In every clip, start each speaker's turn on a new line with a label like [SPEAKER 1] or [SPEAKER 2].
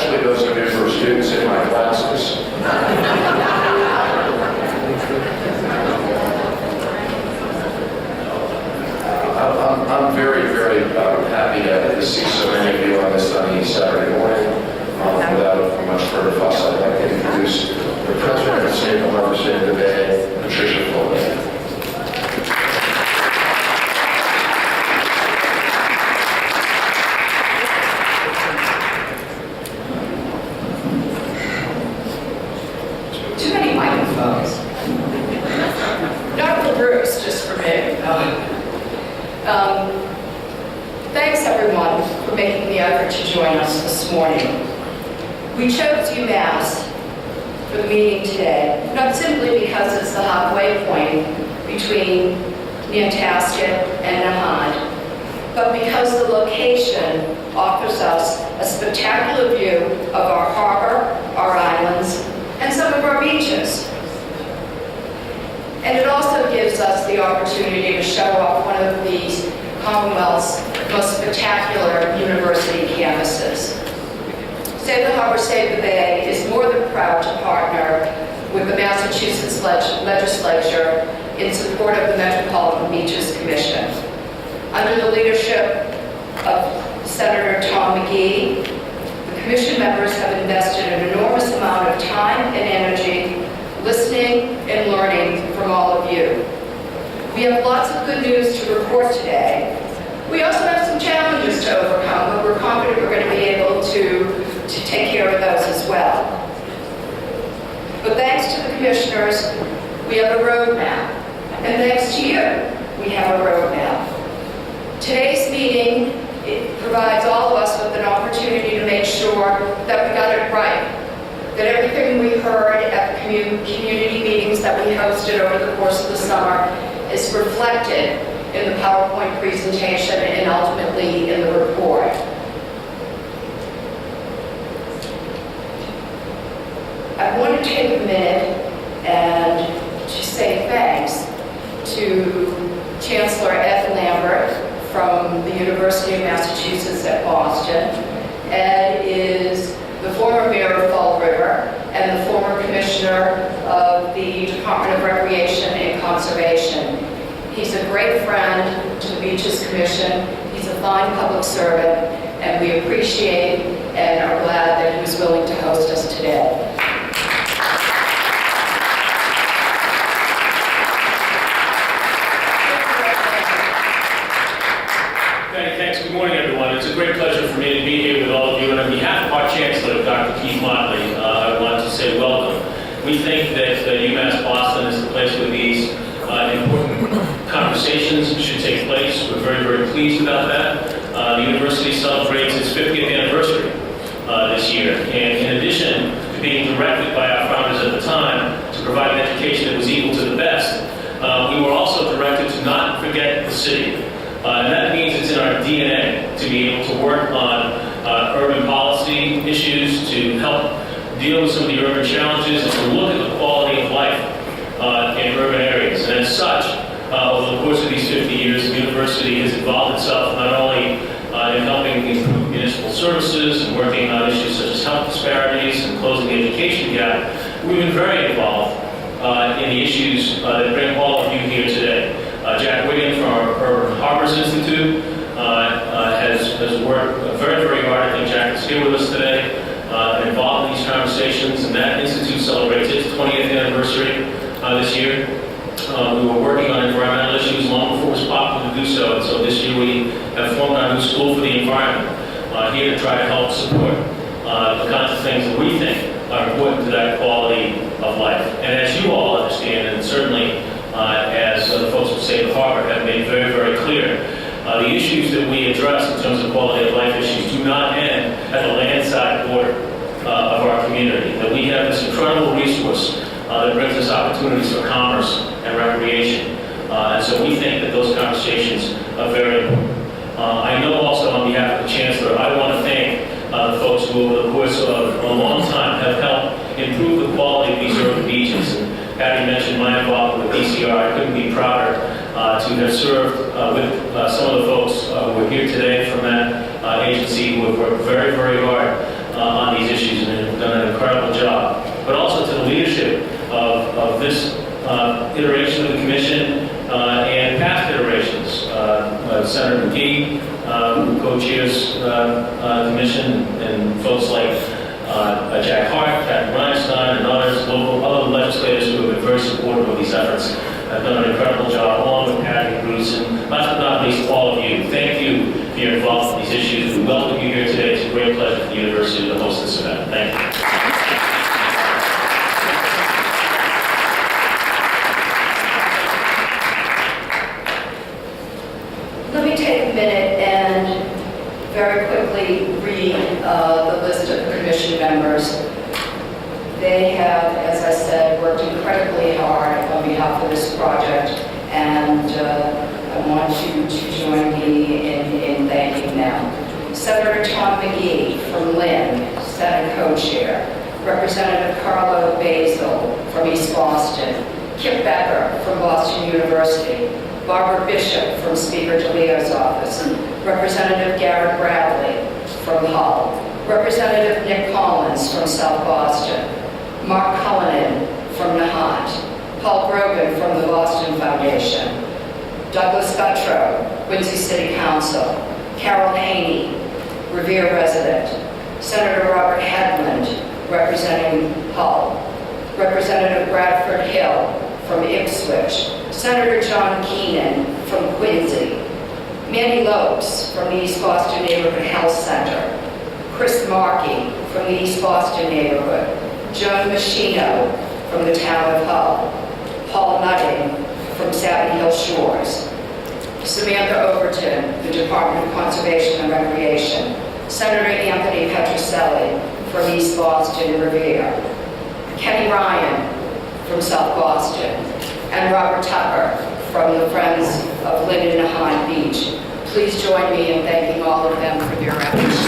[SPEAKER 1] especially those of you who are students in my classes. I'm very, very happy to see so many of you on this sunny Saturday morning. Without much further fuss, I'd like to introduce the President of State of Harbor State of the Bay, Patricia Fuller.
[SPEAKER 2] Too many microphones. Not for Bruce, just for me. Thanks everyone for making the effort to join us this morning. We chose UMass for the meeting today, not simply because it's the halfway point between Nantasket and Nahant, but because the location offers us a spectacular view of our harbor, our islands, and some of our beaches. And it also gives us the opportunity to show off one of the Commonwealth's most spectacular university campuses. Save the Harbor, Save the Bay is more than proud to partner with the Massachusetts legislature in support of the Metropolitan Beaches Commission. Under the leadership of Senator Tom McGee, the commission members have invested an enormous amount of time and energy listening and learning from all of you. We have lots of good news to report today. We also have some challenges to overcome, but we're confident we're going to be able to take care of those as well. But thanks to the commissioners, we have a roadmap. And thanks to you, we have a roadmap. Today's meeting, it provides all of us with an opportunity to make sure that we got it right. That everything we heard at the community meetings that we hosted over the course of the summer is reflected in the PowerPoint presentation and ultimately in the report. I want to take a minute and to say thanks to Chancellor Ed Lambert from the University of Massachusetts at Boston. Ed is the former mayor of Fall River and the former commissioner of the Department of Recreation and Conservation. He's a great friend to the Beaches Commission. He's a fine public servant, and we appreciate and are glad that he was willing to host us today.
[SPEAKER 3] Thanks. Good morning, everyone. It's a great pleasure for me to be here with all of you. And on behalf of our Chancellor, Dr. Keith Motley, I want to say welcome. We think that UMass Boston is the place where these important conversations should take place. We're very, very pleased about that. The university celebrates its 50th anniversary this year. And in addition to being directed by our founders at the time to provide an education that was equal to the best, we were also directed to not forget the city. And that means it's in our DNA to be able to work on urban policy issues, to help deal with some of the urban challenges, and to look at the quality of life in urban areas. And as such, over the course of these 50 years, the university has involved itself not only in helping improve municipal services and working on issues such as health disparities and closing the education gap, we've been very involved in the issues that bring all of you here today. Jack Wiggin from our Urban Harbors Institute has worked very, very hard. I think Jack is here with us today, involved in these conversations, and that institute celebrates its 20th anniversary this year. We were working on environmental issues long before it was popular to do so, and so this year we have formed our new School for the Environment here to try to help support the kinds of things that we think are important to that quality of life. And as you all understand, and certainly as the folks who Save the Harbor have made very, very clear, the issues that we address in terms of quality of life issues do not end at the landside border of our community. That we have this incredible resource that brings us opportunities for commerce and recreation. And so we think that those conversations are very important. I know also on behalf of the Chancellor, I want to thank the folks who over the course of a long time have helped improve the quality of these urban beaches. And Patty mentioned my involvement with BCR. I couldn't be prouder to have served with some of the folks who are here today from that agency who have worked very, very hard on these issues and have done an incredible job. But also to the leadership of this iteration of the commission and past iterations. Senator McGee, who co-chairs the commission, and folks like Jack Hart, Kathy Reinstein, and others, other legislators who have been very supportive of these efforts, have done an incredible job, along with Patty, Bruce, and last but not least, all of you. Thank you for your involvement in these issues. We welcome you here today. It's a great pleasure for the university to host this event. Thank you.
[SPEAKER 2] Let me take a minute and very quickly read the list of commission members. They have, as I said, worked incredibly hard on behalf of this project, and I want you to join me in thanking them. Senator Tom McGee from Lynn, Senate co-chair. Representative Carlo Basil from East Boston. Kip Becker from Boston University. Barbara Bishop from Speaker DeLeo's office. Representative Garrett Bradley from Hull. Representative Nick Collins from South Boston. Mark Cullinan from Nahant. Paul Grogan from the Boston Foundation. Douglas Guttrow, Quincy City Council. Carol Haney, Revere resident. Senator Robert Hedlund, representing Hull. Representative Bradford Hill from Ipswich. Senator John Keenan from Quincy. Mandy Lopes from the East Boston Neighborhood Health Center. Chris Markey from the East Boston neighborhood. Joan Machino from the town of Hull. Paul Nutting from Savin Hill Shores. Samantha Overton, the Department of Conservation and Recreation. Senator Anthony Petroselli from East Boston Revere. Kenny Ryan from South Boston. And Robert Tucker from the Friends of Linden Nahant Beach. Please join me in thanking all of them for their efforts.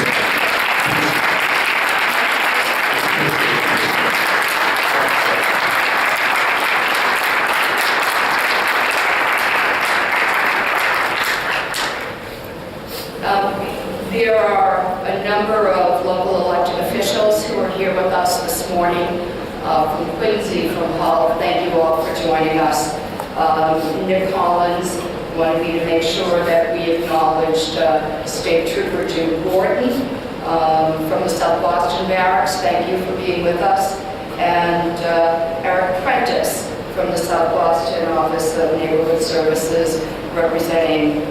[SPEAKER 2] There are a number of local elected officials who are here with us this morning. From Quincy, from Hull, thank you all for joining us. Nick Collins wanted me to make sure that we acknowledged State Trooper Jim Gordon from the South Boston Barracks. Thank you for being with us. And Eric Prentice from the South Boston Office of Neighborhood Services, representing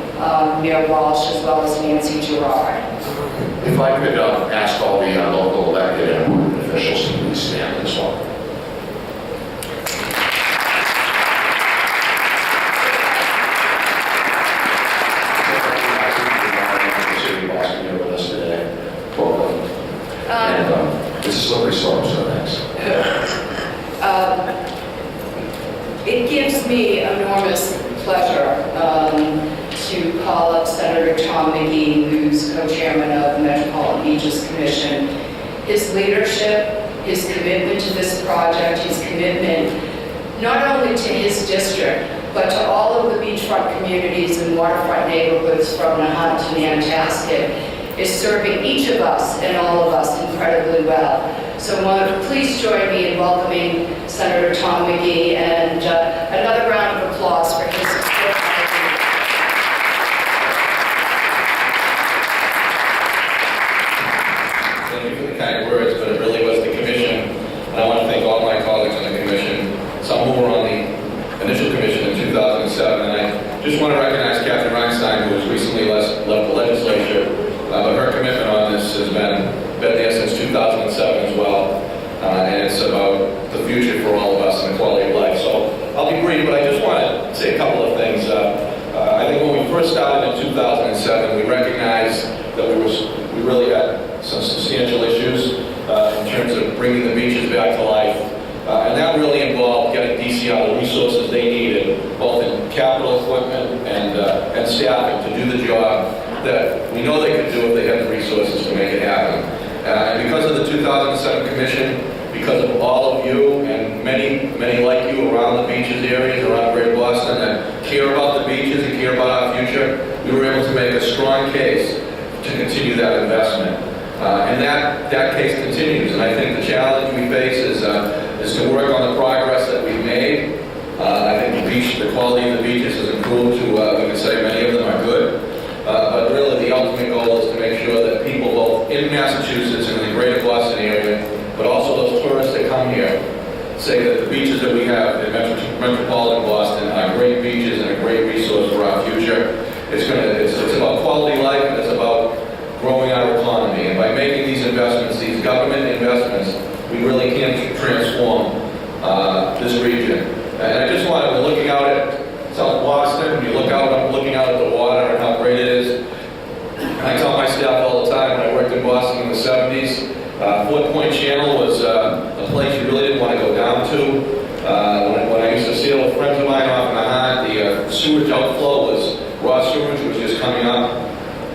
[SPEAKER 2] Mayor Walsh as well as Nancy Gerard.
[SPEAKER 1] If I could ask all the local elected and appointed officials to please stand as well. It's a slippery slope, so thanks.
[SPEAKER 2] It gives me enormous pleasure to call up Senator Tom McGee, who's co-chairman of the Metropolitan Beaches Commission. His leadership, his commitment to this project, his commitment not only to his district, but to all of the beachfront communities and waterfront neighborhoods from Nahant to Nantasket, is serving each of us and all of us incredibly well. So please join me in welcoming Senator Tom McGee, and another round of applause for his support.
[SPEAKER 4] Thank you for the kind words, but it really was the commission. And I want to thank all my colleagues on the commission, some who were on the initial commission in 2007. And I just want to recognize Kathy Reinstein, who has recently left the legislature. But her commitment on this has been there since 2007 as well. And it's about the future for all of us and the quality of life. So I'll be brief, but I just want to say a couple of things. I think when we first started in 2007, we recognized that we really had some substantial issues in terms of bringing the beaches back to life. And that really involved getting DCR the resources they needed, both in capital equipment and staffing to do the job that we know they could do if they had the resources to make it happen. And because of the 2007 commission, because of all of you and many like you around the beaches areas, around Greater Boston that care about the beaches and care about our future, we were able to make a strong case to continue that investment. And that case continues. And I think the challenge we face is to work on the progress that we've made. I think the quality of the beaches has improved to, we can say many of them are good. But really the ultimate goal is to make sure that people both in Massachusetts and in the greater Boston area, but also those tourists that come here, say that the beaches that we have in Metropolitan Boston are great beaches and a great resource for our future. It's about quality life, and it's about growing our economy. And by making these investments, these government investments, we really can transform this region. And I just wanted, we're looking out at South Boston, you look out, I'm looking out at the water and how great it is. I tell my staff all the time, when I worked in Boston in the 70s, Fort Point Channel was a place you really didn't want to go down to. When I used to sail with friends of mine off in the Hart, the sewage outflow was raw sewage, was just coming up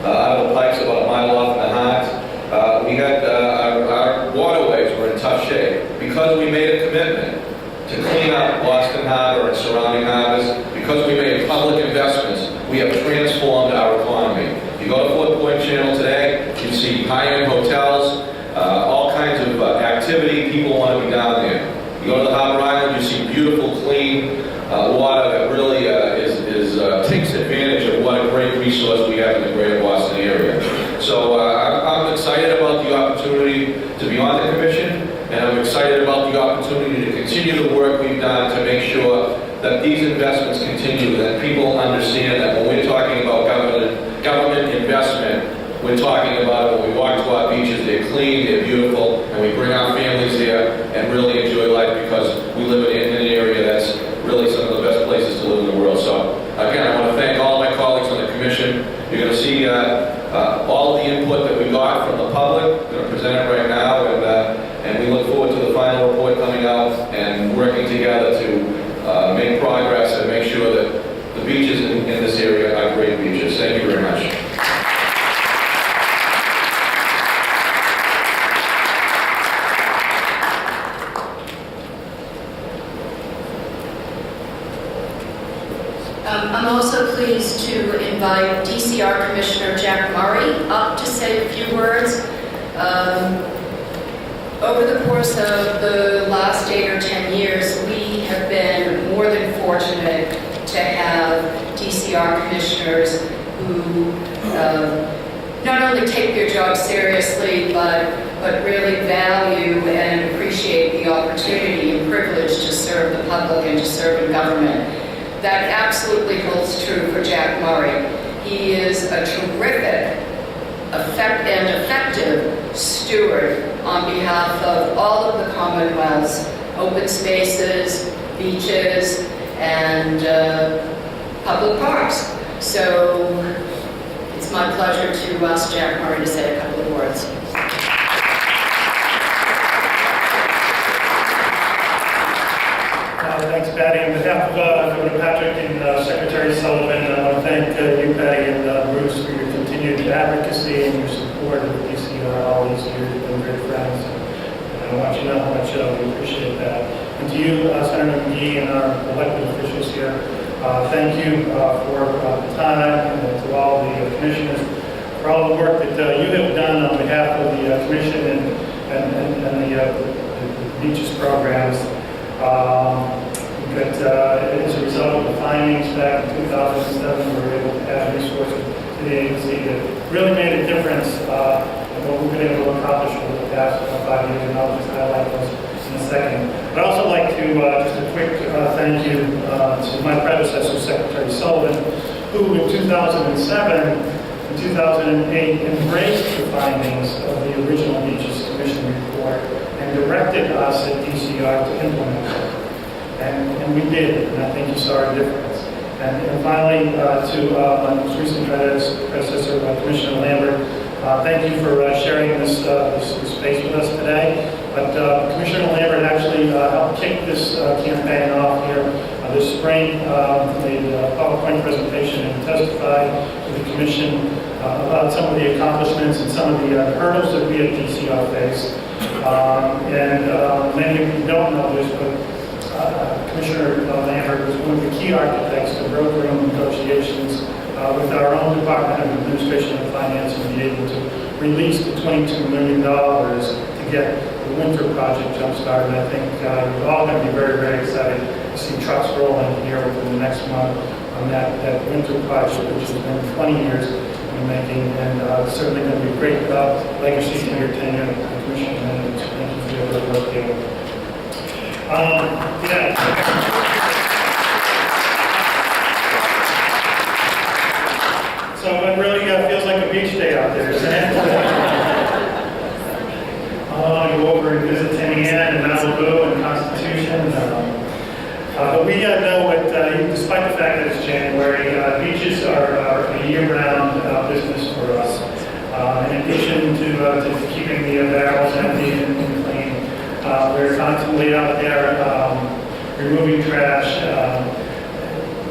[SPEAKER 4] out of the pipes about a mile off in the Hart. We had our waterways were in tough shape because we made a commitment to clean up Boston Harbor and surrounding harbors. Because we made public investments, we have transformed our economy. You go to Fort Point Channel today, you see high-end hotels, all kinds of activity. People want to be down there. You go to the Harbor Island, you see beautiful, clean water that really takes advantage of what a great resource we have in the greater Boston area. So I'm excited about the opportunity to be on the commission, and I'm excited about the opportunity to continue the work we've done to make sure that these investments continue, that people understand that when we're talking about government investment, we're talking about when we walk to our beaches, they're clean, they're beautiful, and we bring our families there and really enjoy life because we live in an area that's really some of the best places to live in the world. So again, I want to thank all my colleagues on the commission. You're going to see all of the input that we got from the public. We're going to present it right now, and we look forward to the final report coming out and working together to make progress and make sure that the beaches in this area are great beaches. Thank you very much.
[SPEAKER 2] I'm also pleased to invite DCR Commissioner Jack Murray up to say a few words. Over the course of the last 8 or 10 years, we have been more than fortunate to have DCR commissioners who not only take their job seriously, but really value and appreciate the opportunity and privilege to serve the public and to serve in government. That absolutely holds true for Jack Murray. He is a terrific and effective steward on behalf of all of the Commonwealth's open spaces, beaches, and public parks. So it's my pleasure to ask Jack Murray to say a couple of words.
[SPEAKER 5] Thanks, Patty. On behalf of Governor Patrick and Secretary Sullivan, I want to thank you, Patty, and Bruce for your continued advocacy and your support of DCR all these years. You've been great friends, and I want you to know how much we appreciate that. And to you, Senator McGee, and our elected officials here, thank you for the time, and to all the commissioners for all the work that you have done on behalf of the commission and the beaches programs. But as a result of the findings back in 2007, we were able to add resources to the agency that really made a difference in what we've been able to accomplish over the past 5 years, and I'll just highlight those in a second. I'd also like to just a quick thank you to my predecessor, Secretary Sullivan, who in 2007 and 2008 embraced the findings of the original Beaches Commission report and directed us at DCR to implement it. And we did, and I think you saw a difference. And finally, to my most recent predecessor, Commissioner Lambert, thank you for sharing this space with us today. But Commissioner Lambert actually helped kick this campaign off here this spring, made a PowerPoint presentation and testified to the Commission about some of the accomplishments and some of the hurdles that we at DCR face. Many of you don't know this, but Commissioner Lambert was one of the key architects to broker negotiations with our own Department of Administration and Finance and be able to released the $22 million to get the winter project jump-started. I think we're all going to be very, very excited to see trucks rolling here within the next month on that winter project, which has been 20 years in the making, and it's certainly going to be a great legacy to your tenure as Commissioner Manager. Thank you for your good work here. So it really feels like a beach day out there, isn't it? I want to go over and visit Tinian and Malibu and Constitution. But we know what, despite the fact that it's January, beaches are a year-round business for us. In addition to keeping the barrels empty and clean, we're constantly out there removing trash,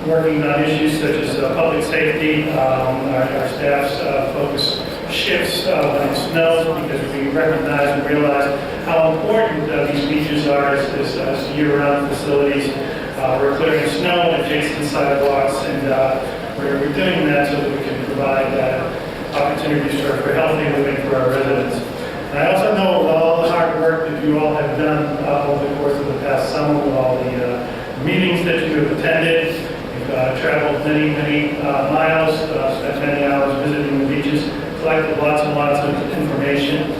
[SPEAKER 5] working on issues such as public safety. Our staff's focus shifts when it snows because we recognize and realize how important these beaches are as year-round facilities. We're clearing snow and adjacent sidewalks, and we're doing that so that we can provide opportunities for healthy living for our residents. And I also know all the hard work that you all have done over the course of the past summer with all the meetings that you have attended. You've traveled many, many miles, spent many hours visiting the beaches, collected lots and lots of information.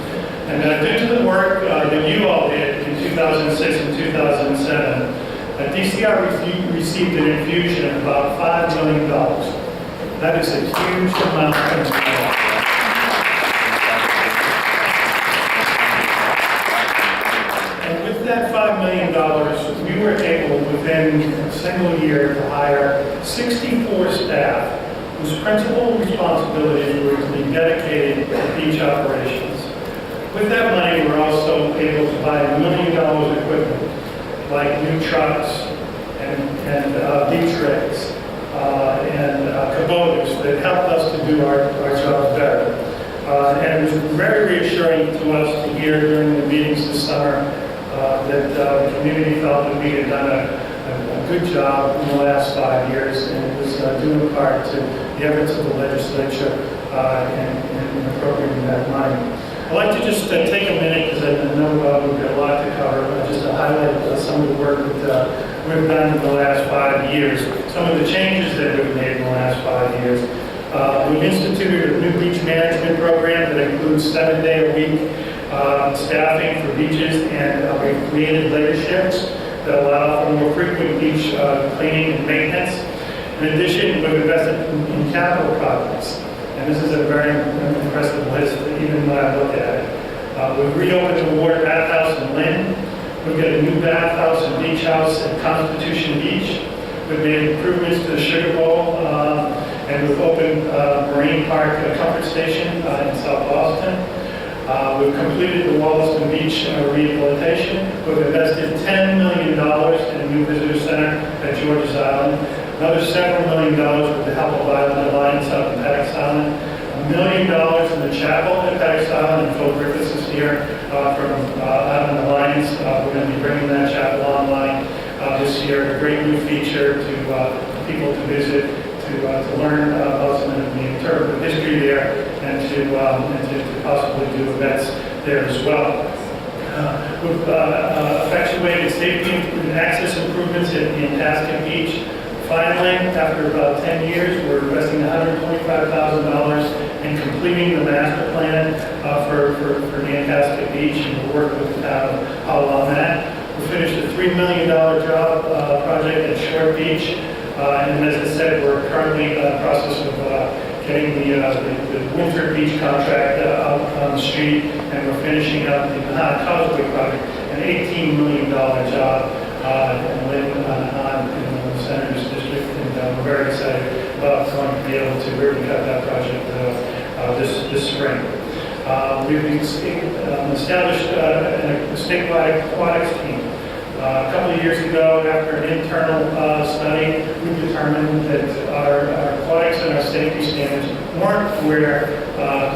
[SPEAKER 5] And due to the work that you all did in 2006 and 2007, DCR received an infusion of about $5 million. That is a huge amount of money. And with that $5 million, we were able, within a single year, to hire 64 staff whose principal responsibilities were to be dedicated to beach operations. With that money, we were also able to buy $1 million of equipment, like new trucks and beach rigs and Kubotas that helped us to do our jobs better. And it was very reassuring to us to hear during the meetings this summer that the community felt that we had done a good job in the last 5 years, and it was due in part to the efforts of the legislature in appropriating that money. I'd like to just take a minute, because I know we've got a lot to cover, just to highlight some of the work that we've done in the last 5 years, some of the changes that we've made in the last 5 years. We've instituted a new beach management program that includes 7-day-a-week staffing for beaches, and we've created later shifts that allow for more frequent beach cleaning and maintenance. In addition, we've invested in capital projects. And this is a very impressive list, even when I look at it. We've reopened the Ward Bathhouse in Lynn. We've got a new bathhouse and beach house at Constitution Beach. We've made improvements to the Sugar Bowl, and we've opened Marine Park Comfort Station in South Boston. We've completed the Wollaston Beach rehabilitation. We've invested $10 million in a new visitor center at George's Island. Another several $1 million with the help of Island Alliance out in Paddocks Island. $1 million in the chapel at Paddocks Island, and Phil Griffiths is here from Island Alliance. We're going to be bringing that chapel online this year. A great new feature to people to visit, to learn about some of the interpretive history there, and to possibly do events there as well. We've effectuated safety and access improvements at the Antastic Beach. Finally, after about 10 years, we're investing $125,000 in completing the master plan for the Antastic Beach, and we'll work with the town of Hull on that. We finished a $3 million job project at Shore Beach, and as I said, we're currently in the process of getting the winter beach contract out on the street, and we're finishing up the Manhattan Causeway project, an $18 million job in the Senator's District, and we're very excited about going to be able to really cut that project this spring. We've established a statewide aquatics team. A couple of years ago, after an internal study, we determined that our aquatics and our safety standards weren't where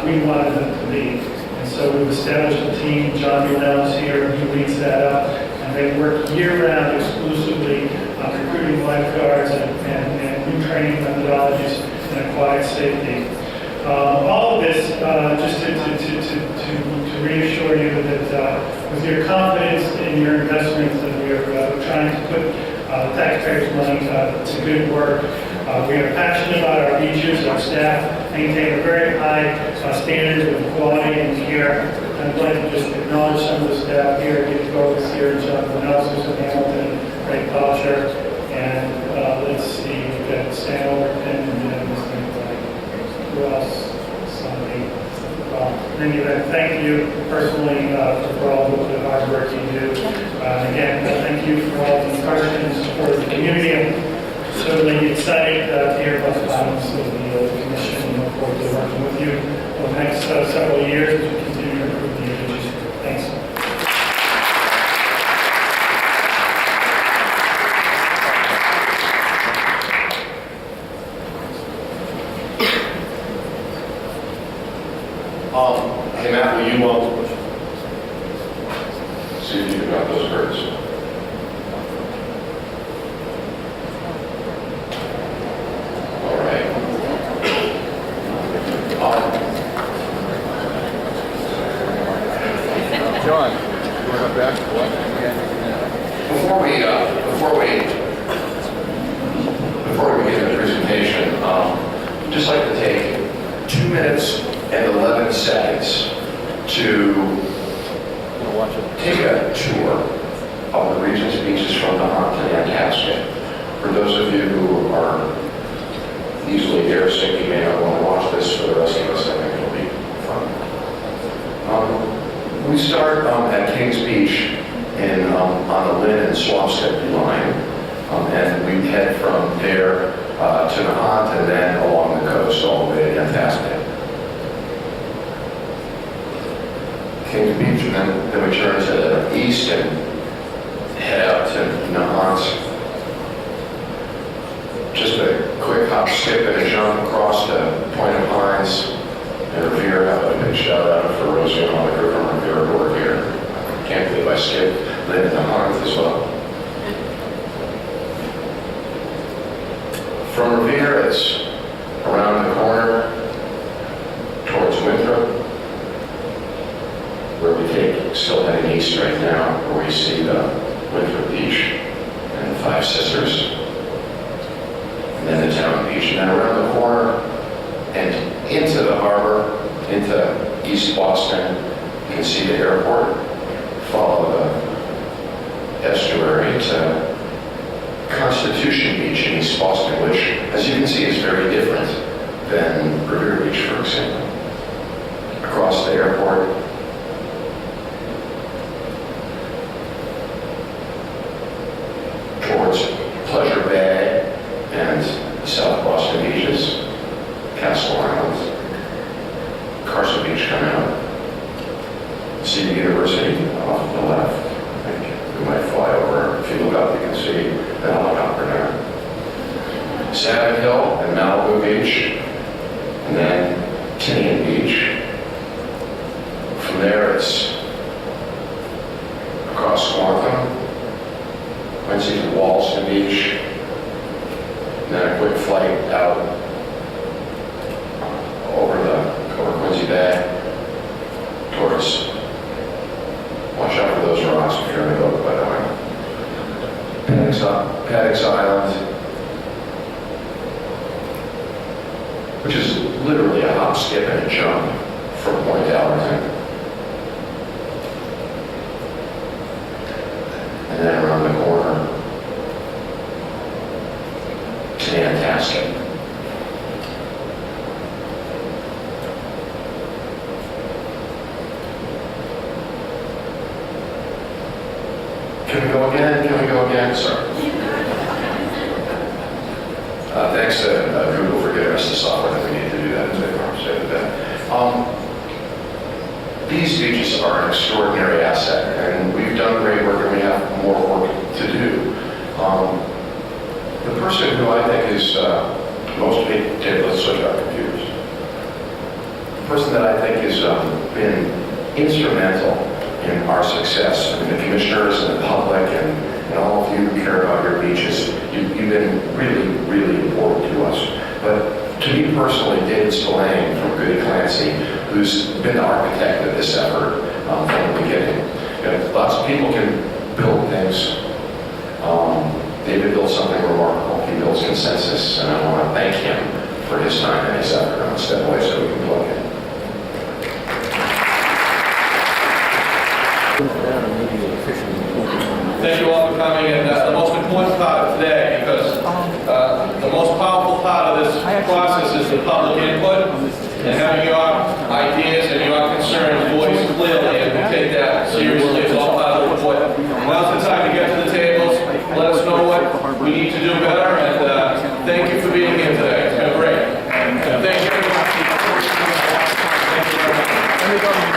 [SPEAKER 5] we wanted them to be. And so we've established a team. John Bunnell is here, and he leads that up. And they work year-round exclusively on recruiting lifeguards and new training methodologies in aquatic safety. All of this, just to reassure you that with your confidence in your investments, that we are trying to put taxpayers' money to good work. We are passionate about our beaches. Our staff maintain a very high standards of quality and care. I'd like to just acknowledge some of the staff here. Get to go this year, Jonathan Nelson, Hamilton, Ray Culture, and let's see, we've got Sam Overton, and who else? Somebody. In any event, thank you personally for all the hard work you do. Again, thank you for all the encouragement and support of the community. I'm certainly excited to hear about the comments of the commission and look forward to working with you over the next several years as we continue to improve the agency. Thanks.
[SPEAKER 1] Hey Matt, will you see if you can got those birds? All right.
[SPEAKER 6] John, you want to come back? What?
[SPEAKER 1] Before we begin the presentation, I'd just like to take 2 minutes and 11 seconds to take a tour of the region's beaches from Nahant to Nantasket. For those of you who are easily airsick, you may not want to watch this. For the rest of us, I think it'll be fun. We start at Kings Beach on the Lynn and Swampscott line, and we head from there to Nahant and then along the coast all the way to Nantasket. Kings Beach, and then we turn to the east and head out to Nahant. Just a quick hop, skip, and a jump across to Point of Pines and Revere. Have a big shout out for Rosie and all the crew from Revere who are here. Can't believe I skipped Lynn and Nahant as well. From Revere, it's around the corner towards Winthrop, where we take, still heading east right now, where we see the Winthrop Beach and the Five Sisters, and then the town beach, and then around the corner and into the harbor, into East Boston. You can see the airport, follow the estuary to Constitution Beach in East Boston, which, as you can see, is very different than Revere Beach, for example. Across the airport, towards Pleasure Bay and South Boston beaches, Castle Island, Carson Beach coming up, City University off to the left. I think we might fly over. If you look up, you can see the helicopter there. Savin Hill and Malibu Beach, and then Tinian Beach. From there, it's across Squantum, Quincy to Walston Beach, and then a quick flight out over Quincy Bay towards, watch out for those rocks if you're in the boat, by the way. Paddocks Island, which is literally a hop, skip, and a jump from Point Allerton. And then around the corner to Nantasket. Can we go again? Can we go again? Sorry. Thanks to Google for giving us the software that we need to do that. These beaches are an extraordinary asset, and we've done great work, and we have more work to do. The person who I think is most, let's switch our computers. The person that I think has been instrumental in our success, and the commissioners and the public and all of you who care about your beaches, you've been really, really important to us. But To me personally, David Spillane from Goody Clancy, who's been the architect of this effort from the beginning. You know, lots of people can build things. David built something remarkable. He builds consensus, and I want to thank him for his time and his effort. I'm going to step away so we can plug in.
[SPEAKER 4] Thank you all for coming, and the most important part of today, because the most powerful part of this process is the public input, and having your ideas and your concerns voiced clearly, and we take that seriously as all part of the report. Now's the time to get to the tables, let us know what we need to do better, and thank you for being here today. It's been great. And thank you very much. Thank you very much.